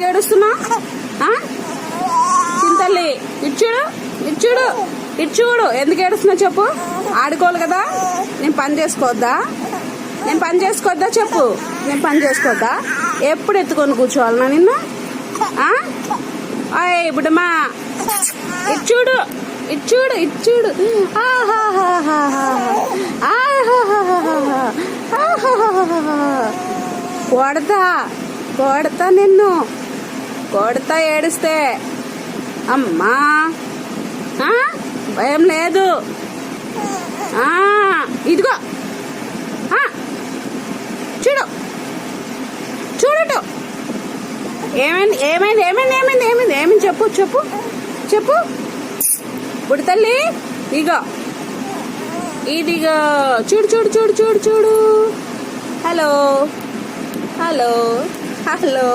ఎందుకు ఏడుస్తున్నా? చింతల్లి ఇచ్చుడు ఇచ్చుడు ఇచ్చుడు ఎందుకు ఏడుస్తున్నా చెప్పు. ఆడుకోవాలి కదా. నేను పని చేసుకోవద్దా? చెప్పు. నేను పని చేసుకోవద్దా? ఎప్పుడు ఎత్తుకొని కూర్చోవాలన్నా నిన్ను? అయ్య బుడ్డమ్మా ఇచ్చుడు ఇచ్చుడు ఇచ్చుడు. కొడతా నిన్ను, కొడతా ఏడిస్తే. అమ్మా భయం లేదు. ఇదిగో చూడు చూడటు. ఏమైంది ఏమైంది ఏమైంది ఏమైంది ఏమైంది ఏమైంది చెప్పు చెప్పు చెప్పు. బుడి తల్లి ఇదిగో ఇదిగో చూడు చూడు చూడు చూడు చూడు. Hello hello hello.